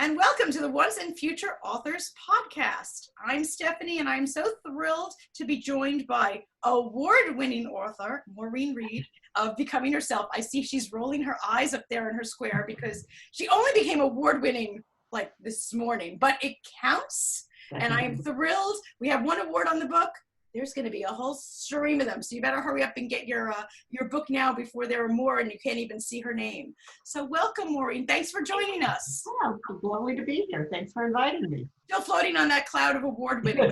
and welcome to the Once and Future Authors podcast. I'm Stephanie, and I'm so thrilled to be joined by award-winning author Maureen Reid of Becoming Herself. I see she's rolling her eyes up there in her square because she only became award-winning like this morning, but it counts, and I am thrilled. We have one award on the book. There's going to be a whole stream of them. So you better hurry up and get your book now before there are more and you can't even see her name. So welcome, Maureen. Thanks for joining us. Oh, lovely to be here. Thanks for inviting me. Still floating on that cloud of award winning.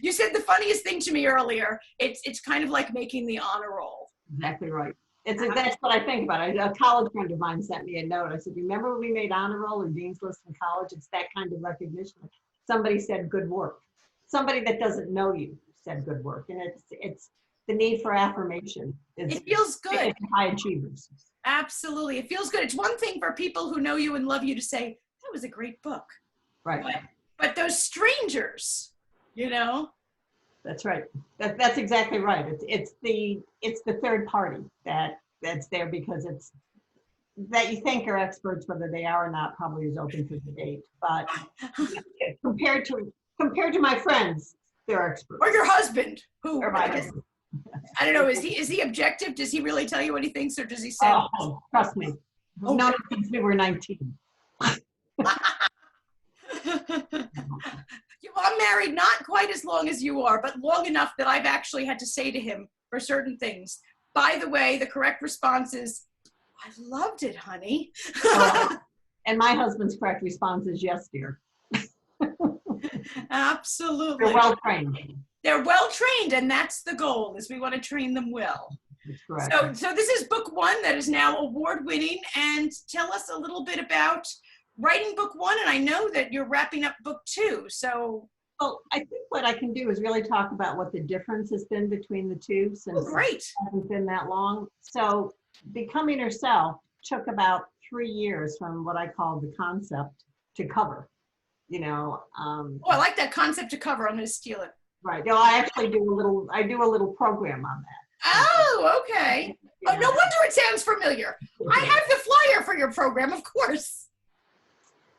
You said the funniest thing to me earlier. It's kind of like making the honor roll. Exactly right. That's what I think about. A college friend of mine sent me a note. I said, remember when we made honor roll or dean's list in college? It's that kind of recognition. Somebody said good work. Somebody that doesn't know you said good work, and it's the need for affirmation. It feels good. High achievers. Absolutely, it feels good. It's one thing for people who know you and love you to say that was a great book, right? But those strangers, you know. That's right. That's exactly right. It's the third party that's there because it's that you think are experts, whether they are or not, probably is open for debate. But compared to my friends, they're experts. Or your husband, who I don't know, is he objective? Does he really tell you what he thinks, or does he say? Oh, trust me. Oh. None since we were 19. Well, I'm married not quite as long as you are, but long enough that I've actually had to say to him for certain things. By the way, the correct response is, I loved it, honey. And my husband's correct response is, yes, dear. Absolutely. They're well trained. They're well trained, and that's the goal, is we want to train them well. That's correct. So this is book one that is now award-winning, and tell us a little bit about writing book one, and I know that you're wrapping up book two, so. Well, I think what I can do is really talk about what the difference has been between the two, since great. It hasn't been that long. So Becoming Herself took about 3 years from what I call the concept to cover. You know, I like that concept to cover. I'm going to steal it. Right. No, I actually do a little program on that. Oh, okay. Yeah. Oh, no wonder it sounds familiar. I have the flyer for your program, of course.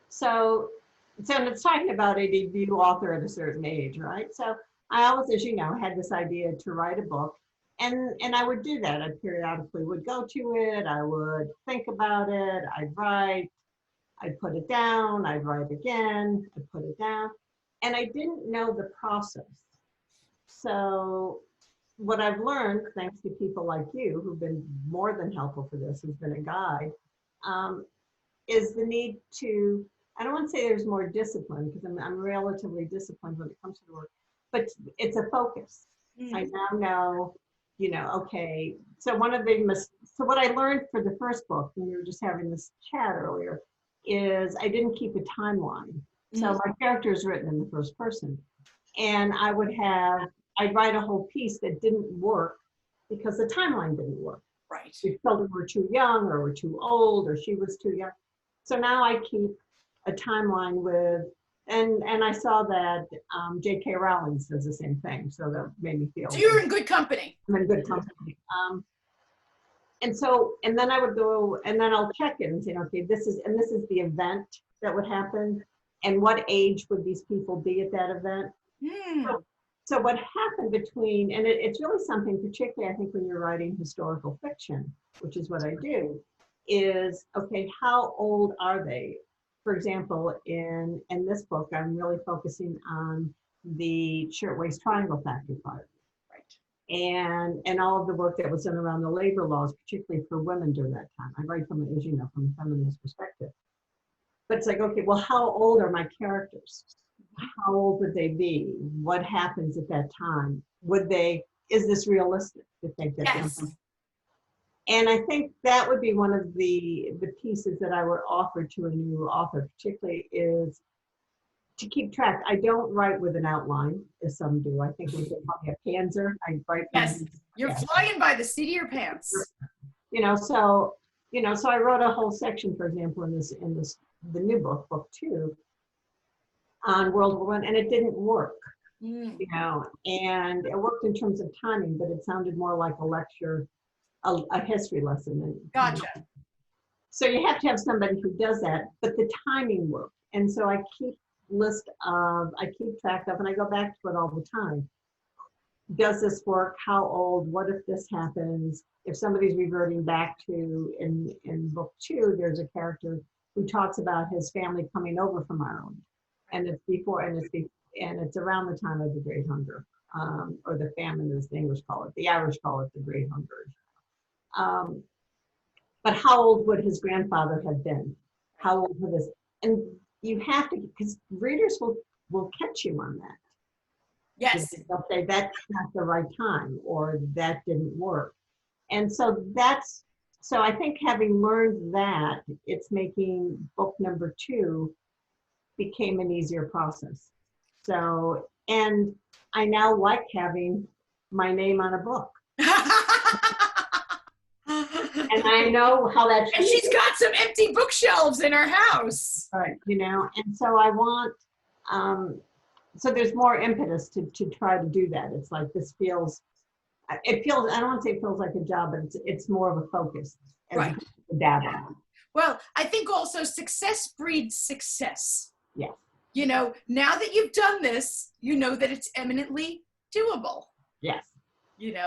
So it's talking about a debut author at a certain age, right? So I always, as you know, had this idea to write a book, and I would do that. I periodically would go to it. I would think about it. I'd write. I'd put it down, I'd write again, I'd put it down, and I didn't know the process. So what I've learned, thanks to people like you, who've been more than helpful for this, who's been a guide, is the need to, I don't want to say there's more discipline, because I'm relatively disciplined when it comes to the work, but it's a focus. Mm-hmm. I now know, okay, so what I learned for the first book, when we were just having this chat earlier, is I didn't keep a timeline. Mm-hmm. So my character is written in the first person. And I'd write a whole piece that didn't work because the timeline didn't work. Right. The children were too young, or were too old, or she was too young. So now I keep a timeline with, and I saw that J.K. Rowling says the same thing. So that made me feel. So you're in good company. I'm in good company. And then I would go, and then I'll check it and say, okay, this is the event that would happen, and what age would these people be at that event? Mm. So what happened between, and it's really something, particularly I think when you're writing historical fiction, which is what I do, is, okay, how old are they? For example, in this book, I'm really focusing on the Shirtwaist Triangle Factory fire. And all of the work that was done around the labor laws, particularly for women during that time. I write from, as you know, from a feminist perspective. But it's like, okay, well, how old are my characters? How old would they be? What happens at that time? Is this realistic to think that? Yes. And I think that would be one of the pieces that I would offer to a new author, particularly, is to keep track. I don't write with an outline, as some do. I think we call me a panzer. I write. Yes, you're flying by the seat of your pants. So I wrote a whole section, for example, in the new book two, on World War I, and it didn't work. And it worked in terms of timing, but it sounded more like a lecture, a history lesson. Gotcha. So you have to have somebody who does that, but the timing worked. And so I keep track of, and I go back to it all the time. Does this work? How old? What if this happens? If somebody's reverting back to, in book 2, there's a character who talks about his family coming over from Ireland. And it's around the time of the Great Hunger, or the famine, as the English call it. The Irish call it the Great Hunger. But how old would his grandfather have been? How old would this? And you have to, because readers will catch you on that. Yes. They'll say that's not the right time, or that didn't work. And so I think having learned that, it's making book number 2 became an easier process. So, and I now like having my name on a book. And I know how that. And she's got some empty bookshelves in her house. Right, and so I want, so there's more impetus to try to do that. It's like this feels, I don't want to say it feels like a job, but it's more of a focus. Right. Data. Well, I think also success breeds success. Yes. Now that you've done this, you know that it's eminently doable. Yes.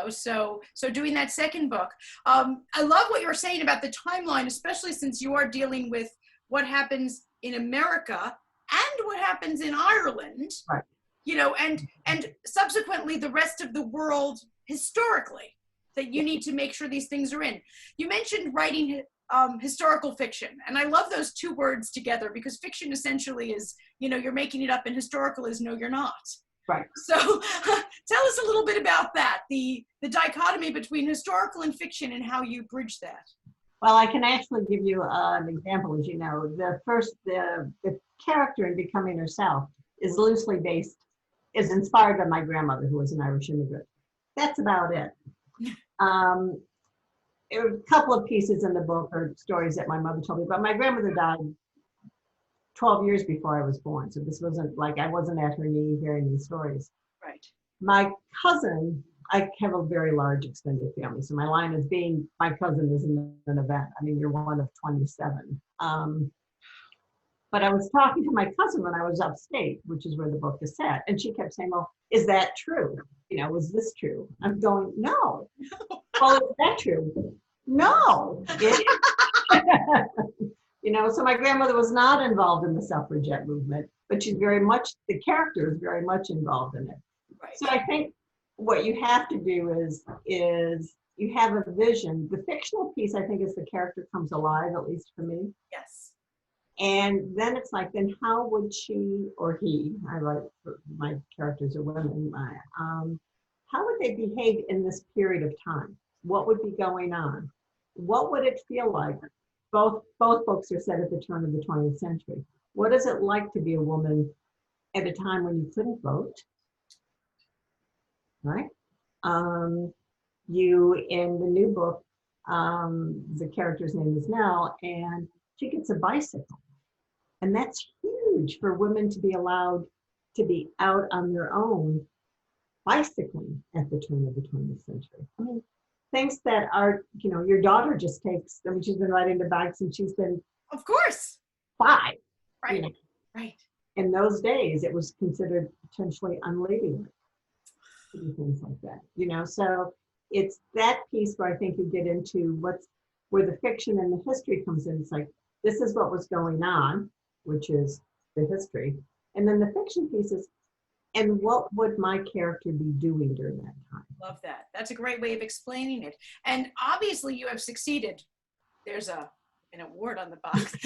So doing that second book, I love what you were saying about the timeline, especially since you are dealing with what happens in America and what happens in Ireland, right. And subsequently the rest of the world historically, that you need to make sure these things are in. You mentioned writing historical fiction, and I love those 2 words together, because fiction essentially is, you're making it up, and historical is no, you're not. Right. So tell us a little bit about that, the dichotomy between historical and fiction, and how you bridge that. Well, I can actually give you an example. As you know, the character in Becoming Herself is inspired by my grandmother, who was an Irish immigrant. That's about it. There were a couple of pieces in the book, or stories that my mother told me, but my grandmother died 12 years before I was born. So this wasn't like I wasn't at her knee hearing these stories. Right. My cousin, I have a very large extended family. So my line is being my cousin isn't an event. I mean, you're one of 27. But I was talking to my cousin when I was upstate, which is where the book is set. And she kept saying, well, is that true? Was this true? I'm going, no. Well, is that true? No. So my grandmother was not involved in the suffragette movement, but the character is very much involved in it. Right. So I think what you have to do is you have a vision. The fictional piece, I think, is the character comes alive, at least for me. Yes. And then it's like, then how would she or he, I write, my characters are women, how would they behave in this period of time? What would be going on? What would it feel like? Both books are set at the turn of the 20th century. What is it like to be a woman at a time when you couldn't vote? Right? You, in the new book, the character's name is Nell, and she gets a bicycle. And that's huge for women to be allowed to be out on their own bicycling at the turn of the 20th century. I mean, things that are, your daughter just takes, she's been riding the bike since she's been, of course, 5. Right. Right. In those days, it was considered potentially unladylike to do things like that, So it's that piece where I think you get into where the fiction and the history comes in. It's like, this is what was going on, which is the history. And then the fiction piece is, and what would my character be doing during that time? Love that. That's a great way of explaining it. And obviously you have succeeded. There's an award on the box.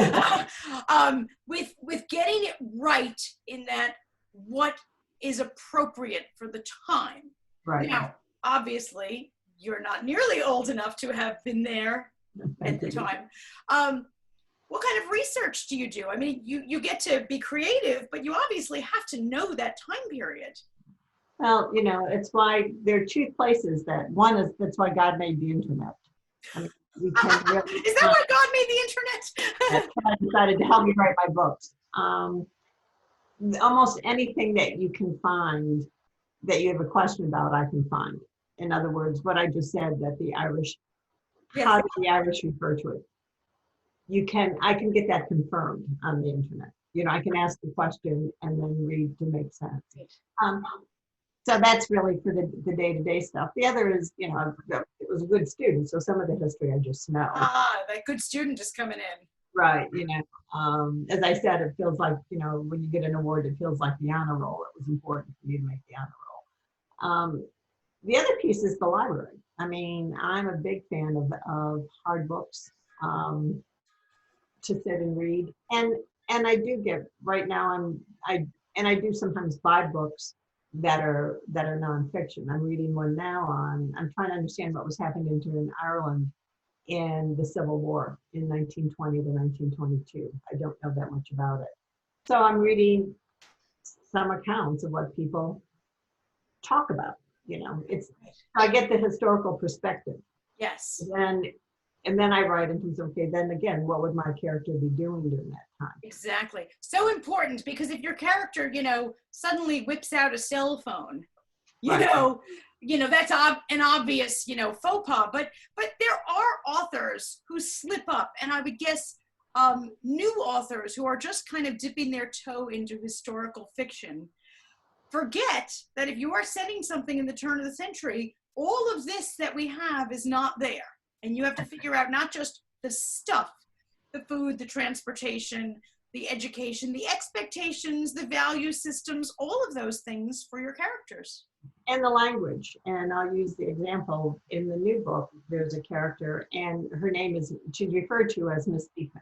with getting it right in that what is appropriate for the time. Right. Now, obviously, you're not nearly old enough to have been there at the time. What kind of research do you do? I mean, you get to be creative, but you obviously have to know that time period. Well, it's why there are 2 places that's why God made the internet. I mean, Is that why God made the internet? That's why I decided to help me write my books. Almost anything that you can find that you have a question about, I can find. In other words, what I just said, that the Irish, Yes. How do the Irish refer to it? I can get that confirmed on the internet. You know, I can ask the question and then read to make sense. Um, so that's really for the day-to-day stuff. The other is, you know, it was a good student, so some of the history I just know. That good student is coming in. Right, you know, as I said, it feels like, you know, when you get an award, it feels like the honor roll. It was important for me to make the honor roll. The other piece is the library. I mean, I'm a big fan of hard books to sit and read, and I do get right now. I do sometimes buy books that are nonfiction. I'm reading one now on. I'm trying to understand what was happening in Ireland in the Civil War in 1920 to 1922. I don't know that much about it. So I'm reading some accounts of what people talk about. You know, I get the historical perspective. Yes. And then I write and think, okay, then again, what would my character be doing during that time? Exactly. So important, because if your character, you know, suddenly whips out a cell phone, you know, that's an obvious, you know, faux pas, but there are authors who slip up, and I would guess new authors who are just kind of dipping their toe into historical fiction forget that if you are setting something in the turn of the century, all of this that we have is not there. And you have to figure out not just the stuff, the food, the transportation, the education, the expectations, the value systems, all of those things for your characters. And the language. And I'll use the example in the new book. There's a character, and her name she's referred to as Miss Beacon.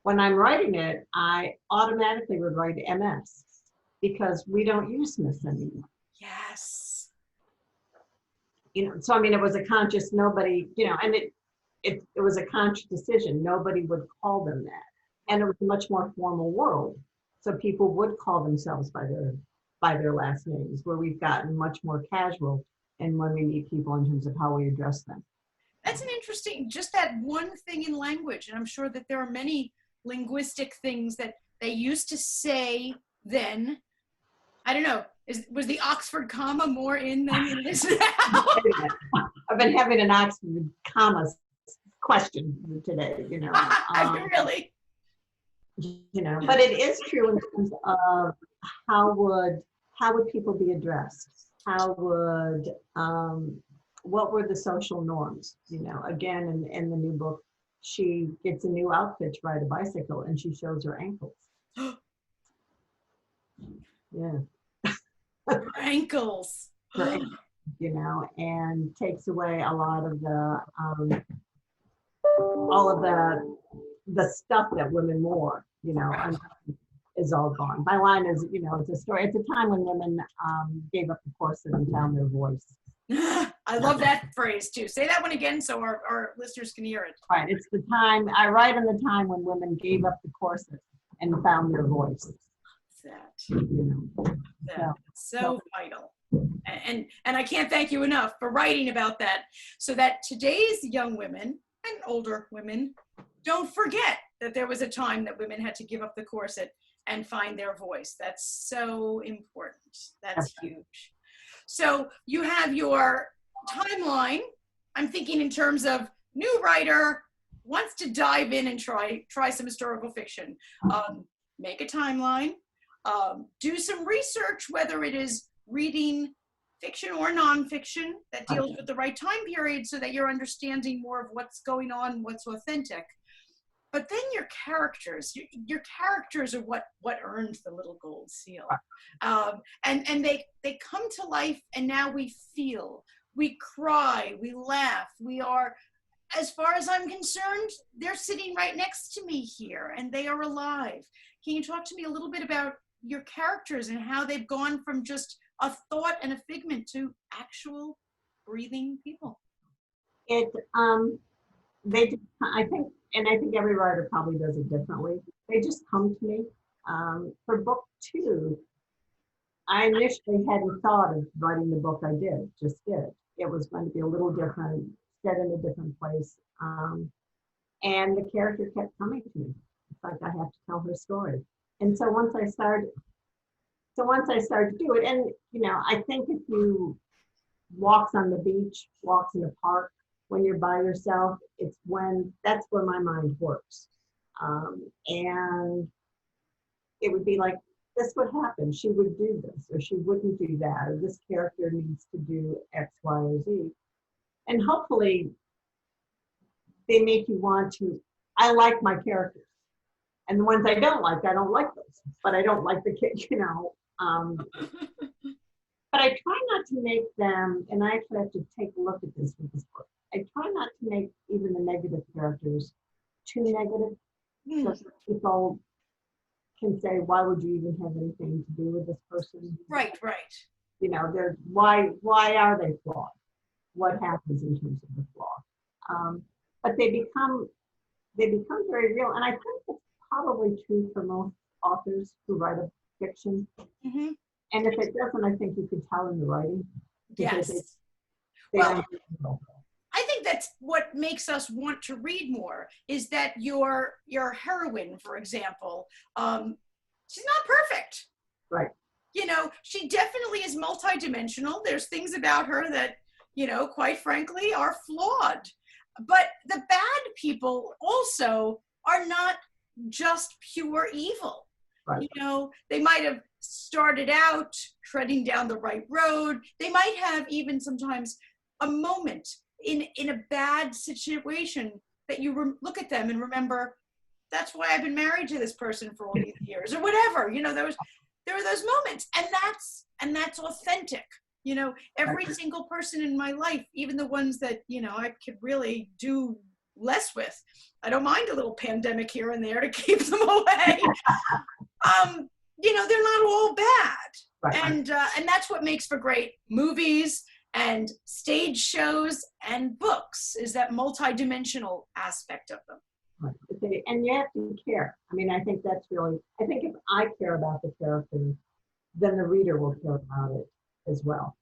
When I'm writing it, I automatically would write MS because we don't use Miss anymore. Yes. You know, so I mean, it was a conscious, nobody, you know, and it was a conscious decision. Nobody would call them that. And it was a much more formal world. So people would call themselves by their last names, where we've gotten much more casual and when we meet people in terms of how we address them. That's an interesting, just that one thing in language. And I'm sure that there are many linguistic things that they used to say then. I don't know. Was the Oxford comma more in than it is now? I've been having an Oxford comma question today, you know. Really? You know, but it is true in terms of how would people be addressed? How would what were the social norms? You know, again, in the new book, she gets a new outfit to ride a bicycle, and she shows her ankles. Yeah. Her ankles. You know, and takes away a lot of the all of the stuff that women wore, you know, is all gone. My line is, you know, it's a story. It's a time when women gave up the corset and found their voice. I love that phrase too. Say that one again so our listeners can hear it. Right. It's the time, I write in the time when women gave up the corset and found their voice. That. You know. That's so vital. And I can't thank you enough for writing about that, so that today's young women and older women don't forget that there was a time that women had to give up the corset and find their voice. That's so important. That's huge. So you have your timeline. I'm thinking in terms of new writer wants to dive in and try some historical fiction. Make a timeline. Do some research, whether it is reading fiction or nonfiction that deals with the right time period, so that you're understanding more of what's going on, what's authentic. But then your characters are what earned the little gold seal. And they come to life, and now we feel, we cry, we laugh, we are, as far as I'm concerned, they're sitting right next to me here, and they are alive. Can you talk to me a little bit about your characters and how they've gone from just a thought and a figment to actual breathing people? I think every writer probably does it differently. They just come to me. For book 2, I initially hadn't thought of writing the book I did. It was going to be a little different, set in a different place. And the character kept coming to me. It's like I have to tell her story. And so once I started to do it, and you know, I think if you walks on the beach, walks in the park, when you're by yourself, that's where my mind works. And it would be like, this would happen. She would do this, or she wouldn't do that, or this character needs to do X, Y, or Z. And hopefully they make you want to, I like my characters. And the ones I don't like those. But I don't like the kid, But I try not to make them, and I actually have to take a look at this with this book. I try not to make even the negative characters too negative. So people can say, why would you even have anything to do with this person? Right. They're why are they flawed? What happens in terms of the flaw? But they become very real, and I think it's probably true for most authors who write a fiction. Mm-hmm. And if it doesn't, I think you could tell in the writing. Yes. Well, I think that's what makes us want to read more, is that your heroine, for example, she's not perfect. Right. She definitely is multidimensional. There's things about her that, quite frankly, are flawed. But the bad people also are not just pure evil. Right. They might have started out treading down the right road. They might have even sometimes a moment in a bad situation that you look at them and remember, that's why I've been married to this person for all these years, or whatever. There were those moments, and that's authentic. Every single person in my life, even the ones that I could really do less with, I don't mind a little pandemic here and there to keep them away. They're not all bad. Right. And that's what makes for great movies and stage shows and books, is that multidimensional aspect of them. Right. And you have to care. I think that's really, I think if I care about the character, then the reader will care about it as well.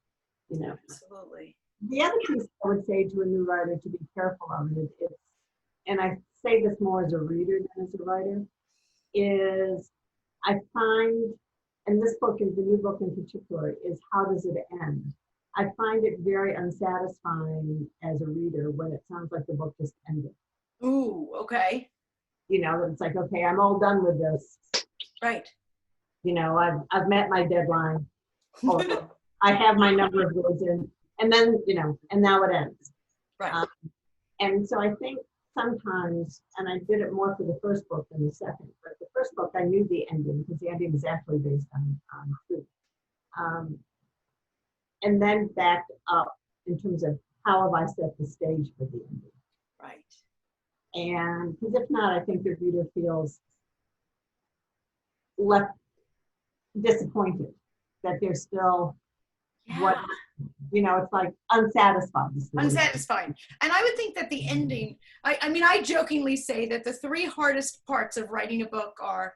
Absolutely. The other piece I would say to a new writer to be careful of is, and I say this more as a reader than as a writer, is I find, and this book is the new book in particular, is how does it end? I find it very unsatisfying as a reader when it sounds like the book just ended. Ooh, okay. It's like, okay, I'm all done with this. Right. I've met my deadline. I have my number of words in, and then, and now it ends. Right. And so I think sometimes, and I did it more for the first book than the second, but the first book I knew the ending because the ending is actually based on truth. And then backed up in terms of how have I set the stage for the ending. Right. And because if not, I think the reader feels left disappointed that they're still what, it's like unsatisfied. Unsatisfied. And I would think that the ending, I jokingly say that the three hardest parts of writing a book are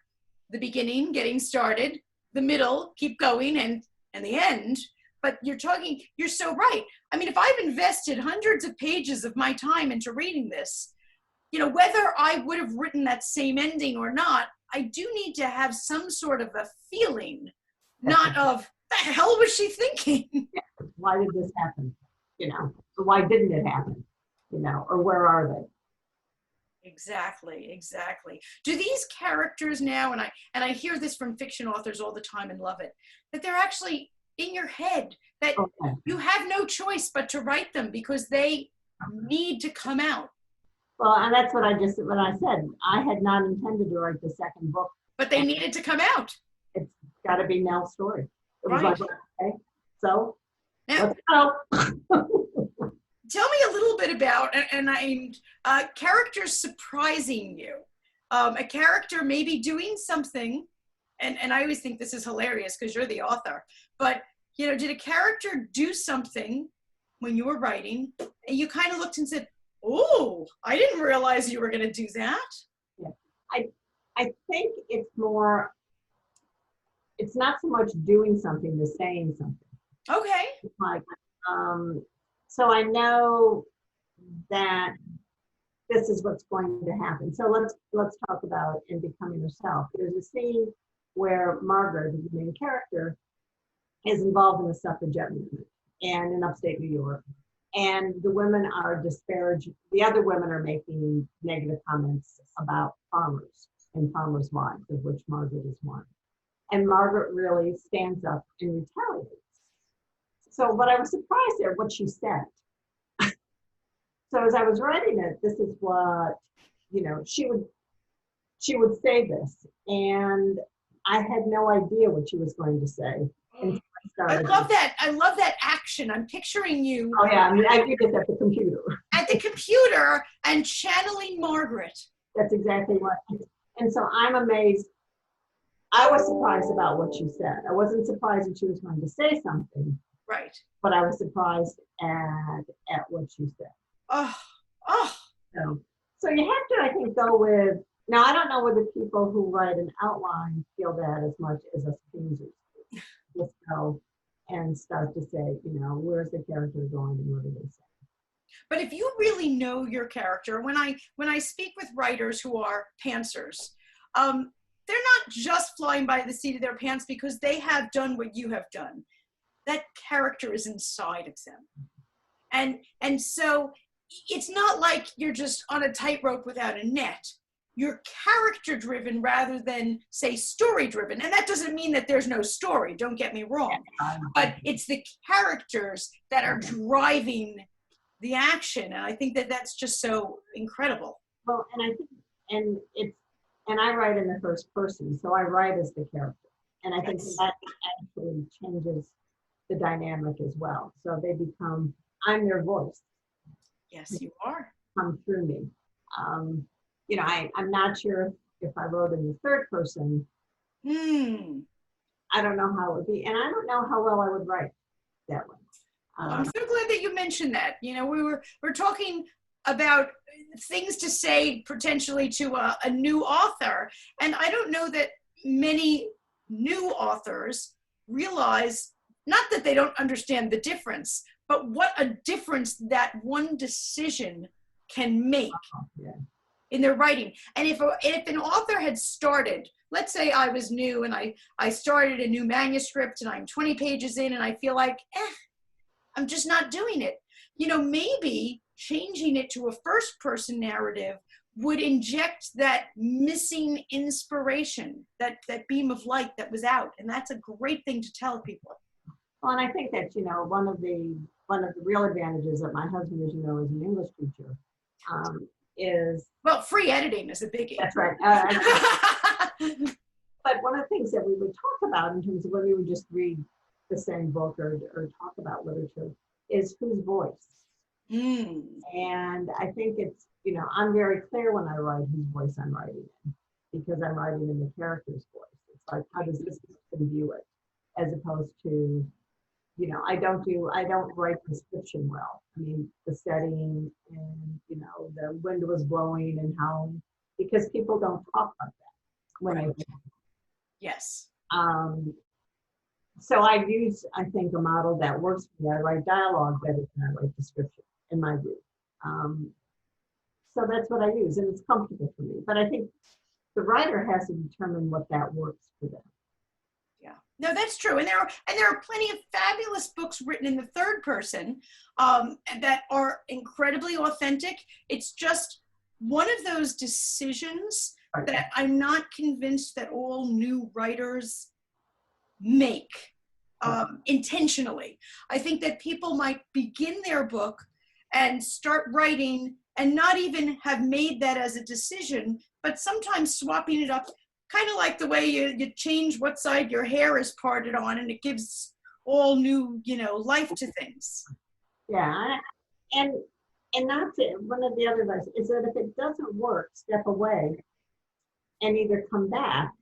the beginning, getting started, the middle, keep going, and the end. But you're so right. If I've invested hundreds of pages of my time into reading this, whether I would have written that same ending or not, I do need to have some sort of a feeling, not of, the hell was she thinking? Why did this happen? Or why didn't it happen? Or where are they? Exactly. Do these characters now, and I hear this from fiction authors all the time and love it, that they're actually in your head, that you have no choice but to write them because they need to come out. Well, and that's what I said. I had not intended to write the second book. But they needed to come out. It's got to be Nell's story. It was right. Like, okay, so now, let's go. Tell me a little bit about, characters surprising you. A character maybe doing something, and I always think this is hilarious because you're the author, but, did a character do something when you were writing and you kind of looked and said, oh, I didn't realize you were going to do that? Yeah. I think it's not so much doing something as saying something. Okay. It's like, so I know that this is what's going to happen. So let's talk about in Becoming Herself. There's a scene where Margaret, the main character, is involved in the suffragette movement and in upstate New York. and the women are disparaging, the other women are making negative comments about farmers and farmers' wives, of which Margaret is one. And Margaret really stands up and retaliates. So, but I was surprised at what she said. So as I was writing it, this is what, she would say this, and I had no idea what she was going to say. Until I love that. I love that action. I'm picturing you. Oh yeah, I did this at the computer. At the computer and channeling Margaret. That's exactly what. And so I'm amazed. I was surprised about what she said. I wasn't surprised that she was going to say something. Right. But I was surprised at what she said. Oh. So you have to, I think, go with. Now I don't know whether people who write an outline feel that as much as us painters do. Just go and start to say, where's the character going and what do they say? But if you really know your character, when I speak with writers who are pantsers, they're not just flying by the seat of their pants because they have done what you have done. That character is inside of them. And so it's not like you're just on a tightrope without a net. You're character driven rather than, say, story driven. And that doesn't mean that there's no story, don't get me wrong. But it's the characters that are driving the action. And I think that that's just so incredible. Well, and I think, and I write in the first person, so I write as the character. And I think that actually changes the dynamic as well. So they become, I'm their voice. Yes, you are. Come through me. I'm not sure if I wrote in the third person. I don't know how it would be. And I don't know how well I would write that way. I'm so glad that you mentioned that. We're talking about things to say potentially to a new author. And I don't know that many new authors realize, not that they don't understand the difference, but what a difference that one decision can make in their writing. And if an author had started, let's say I was new and I started a new manuscript and I'm 20 pages in and I feel like, I'm just not doing it. Maybe changing it to a first person narrative would inject that missing inspiration, that beam of light that was out. And that's a great thing to tell people. Well, and I think that, one of the real advantages that my husband, as you know, is an English teacher, is... Well, free editing is a biggie. That's right. But one of the things that we would talk about in terms of when we would just read the same book or talk about literature is whose voice. And I think it's, I'm very clear when I write whose voice I'm writing in, because I'm writing in the character's voice. It's like, how does this person view it? As opposed to, I don't write description well. I mean, the setting and, the wind was blowing and how, because people don't talk like that when they. Yes. So I use, I think, a model that works for me. I write dialogue better than I write description, in my view. So that's what I use, and it's comfortable for me. But I think the writer has to determine what that works for them. Yeah, no, that's true. And there are plenty of fabulous books written in the third person that are incredibly authentic. It's just one of those decisions that I'm not convinced that all new writers make intentionally. I think that people might begin their book and start writing and not even have made that as a decision, but sometimes swapping it up, kind of like the way you change what side your hair is parted on, and it gives all new, life to things. Yeah, and that's it. One of the other advice is that if it doesn't work, step away and either come back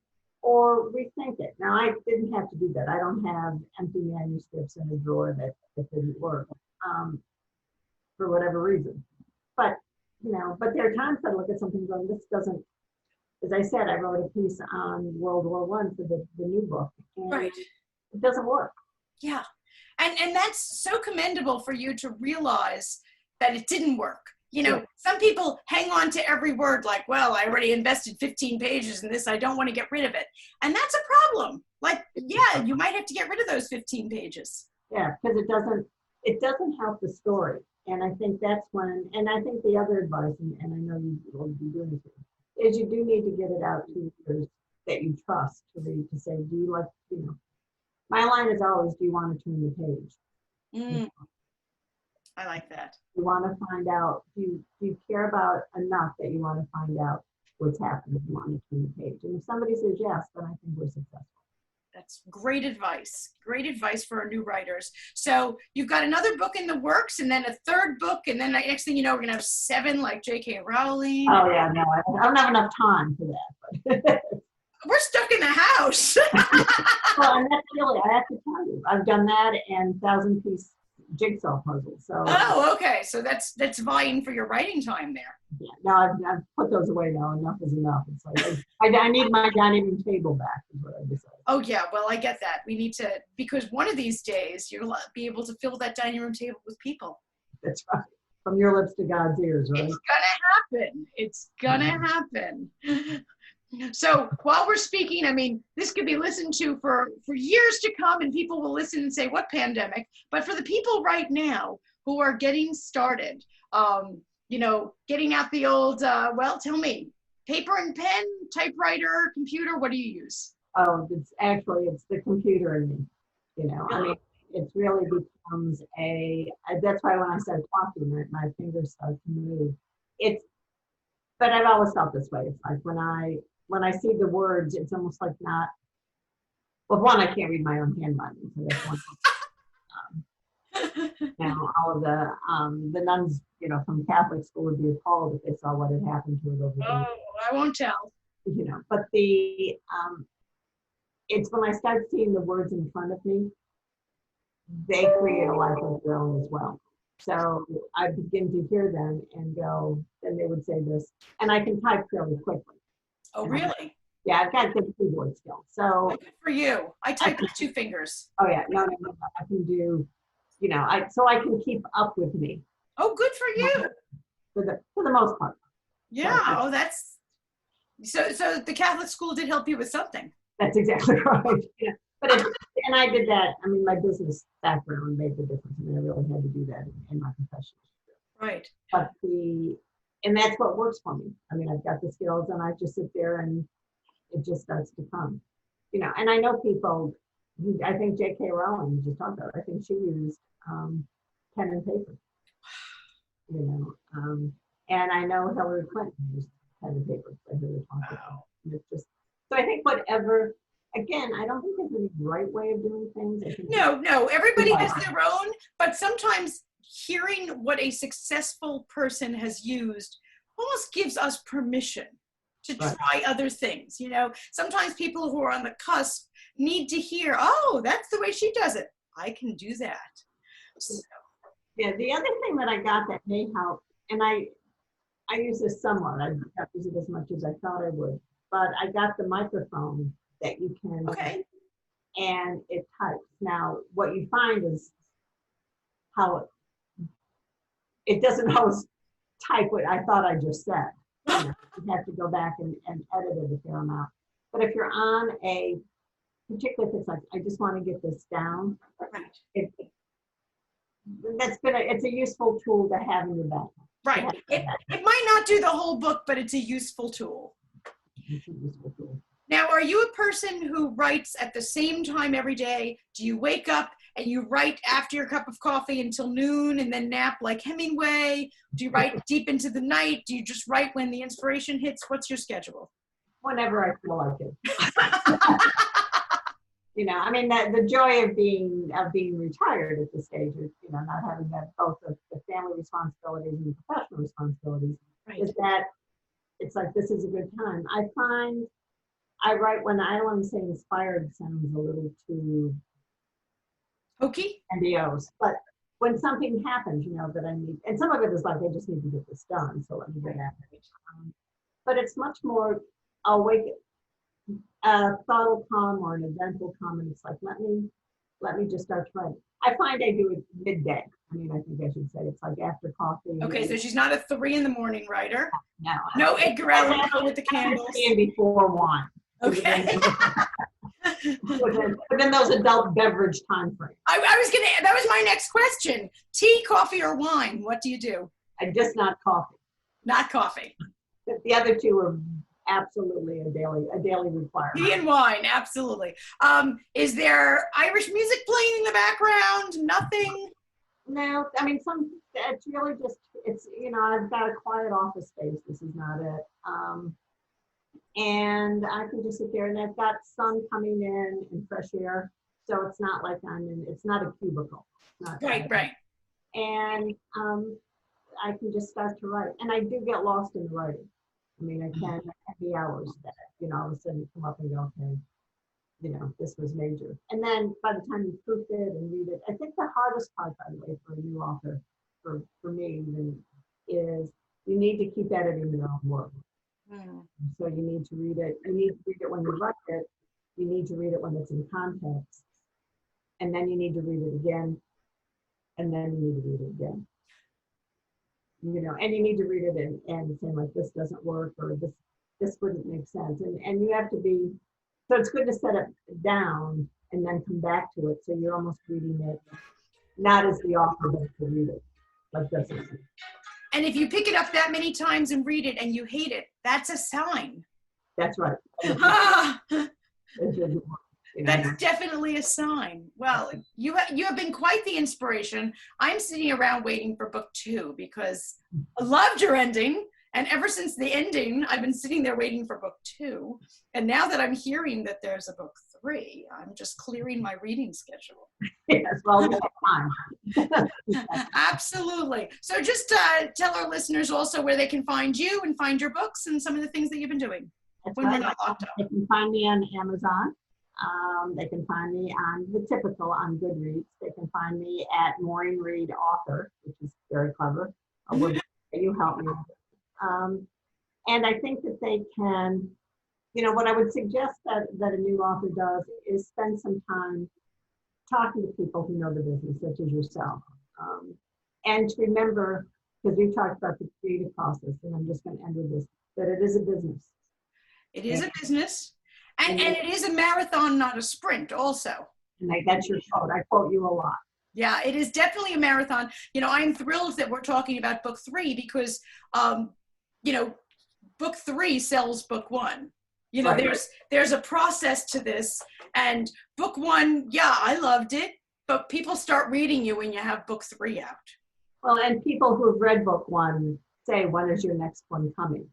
or rethink it. Now, I didn't have to do that. I don't have empty manuscripts in a drawer that didn't work for whatever reason. But, but there are times I look at something going, this doesn't, as I said, I wrote a piece on World War I for the new book. And it doesn't work. Yeah. And that's so commendable for you to realize that it didn't work. Some people hang on to every word like, well, I already invested 15 pages in this. I don't want to get rid of it. And that's a problem. Like, yeah, you might have to get rid of those 15 pages. Yeah, because it doesn't help the story. And I think that's when, and I think the other advice, and I know you will be doing this, is you do need to get it out to readers that you trust to read, to say, do you like, my line is always, do you want to turn the page? Mm, I like that. You want to find out, do you care about enough that you want to find out what's happening? You want to turn the page. And if somebody says yes, then I think we're successful. That's great advice. Great advice for our new writers. So you've got another book in the works, and then a third book, and then the next thing you know, we're gonna have 7 like J.K. Rowling. Oh yeah, no, I don't have enough time for that. But We're stuck in the house. well, and that's really, I have to tell you, I've done that and 1,000-piece jigsaw puzzles. So Oh, okay. So that's vying for your writing time there. yeah, no, I've put those away now. Enough is enough. It's like I need my dining room table back. Is what I decided. Oh yeah, well I get that. We need to, because one of these days you'll be able to fill that dining room table with people. That's right. From your lips to God's ears, right? It's gonna happen. It's gonna happen. So while we're speaking, I mean, this could be listened to for years to come, and people will listen and say, what pandemic? But for the people right now who are getting started, getting out the old, well, tell me, paper and pen, typewriter, computer, what do you use? Oh, it's the computer in me. I mean, it really becomes that's why when I start talking, my fingers start to move. But I've always felt this way. It's like when I see the words, it's almost like not, well, one, I can't read my own handwriting, so that's one. All of the nuns, from Catholic school would be appalled if they saw what had happened to it over the years. Oh, I won't tell. But it's when I start seeing the words in front of me, they create a life of their own as well. So I begin to hear them and go, and they would say this, and I can type fairly quickly. Oh, really? Yeah, I've got good keyboard skills. So good for you. I type with 2 fingers. Oh yeah, no, I can do, so I can keep up with me. Oh, good for you. For the most part. Yeah. So, that's so the Catholic school did help you with something. That's exactly right. Yeah. And I did that. I mean, my business background made the difference. I mean, I really had to do that in my profession. Right. But and that's what works for me. I mean, I've got the skills, and I just sit there and it just starts to come. And I know people. I think J.K. Rowling, you just talked about. I think she used pen and paper. And I know Hillary Clinton used pen and paper. Wow. It's just, so I think whatever. Again, I don't think there's any right way of doing things. No. Everybody has their own, but sometimes hearing what a successful person has used almost gives us permission to try other things. Sometimes people who are on the cusp need to hear, oh, that's the way she does it. I can do that. So. Yeah, the other thing that I got that may help, and I use this somewhat, I don't use it as much as I thought I would, but I got the microphone that you can, and it types. Now, what you find is how it doesn't always type what I thought I just said. You have to go back and edit it a fair amount. But if you're on particularly if it's like, I just want to get this down, it's a useful tool to have in your bag. Right. It might not do the whole book, but it's a useful tool. It's a useful tool. Now, are you a person who writes at the same time every day? Do you wake up and you write after your cup of coffee until noon and then nap like Hemingway? Do you write deep into the night? Do you just write when the inspiration hits? What's your schedule? Whenever I feel like it. I mean, the joy of being retired at this stage, not having that both the family responsibilities and the professional responsibilities, is that it's like, this is a good time. I find I write when I don't want to say inspired sounds a little too hokey, grandiose, but when something happens, that I need, and some of it is like, I just need to get this done, so let me get at it. But it's much more, I'll wake a thought will come or an event will come, and it's like, let me just start writing. I find I do it midday. I mean, I think I should say it's like after coffee. Okay, so she's not a 3 in the morning writer. No. No Edgar Allan Poe with the candles. And before 1. Okay. Within those adult beverage time frames. That was my next question. Tea, coffee, or wine? What do you do? Just not coffee. Not coffee. The other two are absolutely a daily requirement. Tea and wine, absolutely. Is there Irish music playing in the background? Nothing? No, I mean, it's really just, I've got a quiet office space. This is not it. And I can just sit there, and I've got sun coming in and fresh air. So it's not like it's not a cubicle. Right. And I can just start to write. And I do get lost in the writing. I mean, I can have the hours that, all of a sudden you come up and go, okay, this was major. And then by the time you proof it and read it, I think the hardest part, by the way, for a new author, for me even, is you need to keep editing your own work. So you need to read it. You need to read it when you write it. You need to read it when it's in context. And then you need to read it again. And then you need to read it again. And you need to read it and saying like, this doesn't work, or this wouldn't make sense. And you have to be, so it's good to set it down and then come back to it. So you're almost reading it, not as the author does to read it, like this. And if you pick it up that many times and read it and you hate it, that's a sign. That's right. That's definitely a sign. Well, you have been quite the inspiration. I'm sitting around waiting for book 2 because I loved your ending. And ever since the ending, I've been sitting there waiting for book 2. And now that I'm hearing that there's a book 3, I'm just clearing my reading schedule. Yes, well, we have time. Absolutely. So just tell our listeners also where they can find you and find your books and some of the things that you've been doing. That's when right. we're not locked up. They can find me on Amazon. They can find me on the typical on Goodreads. They can find me at Maureen Reid Author, which is very clever. You help me. And I think that they can, what I would suggest that a new author does is spend some time talking to people who know the business, such as yourself. And to remember, because we talked about the creative process, and I'm just going to end with this, that it is a business. It is a business. And it is a marathon, not a sprint also. And that's your quote. I quote you a lot. Yeah, it is definitely a marathon. I'm thrilled that we're talking about book 3 because, book 3 sells book 1. Right. There's a process to this. And book 1, yeah, I loved it. But people start reading you when you have book 3 out. Well, and people who've read book 1 say, when is your next one coming?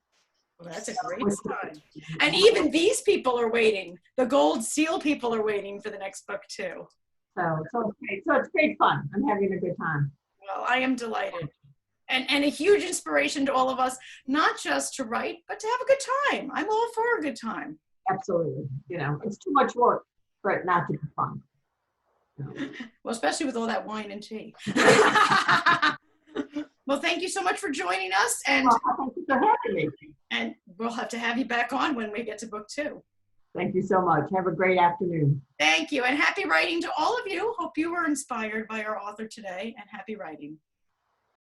Well, that's a great sign. And even these people are waiting. The Gold Seal people are waiting for the next book too. So it's great fun. I'm having a good time. Well, I am delighted. And a huge inspiration to all of us, not just to write, but to have a good time. I'm all for a good time. Absolutely. It's too much work for it not to be fun. Well, especially with all that wine and tea. Well, thank you so much for joining us. And thank you for having me. And we'll have to have you back on when we get to book 2. Thank you so much. Have a great afternoon. Thank you. And happy writing to all of you. Hope you were inspired by our author today, and happy writing.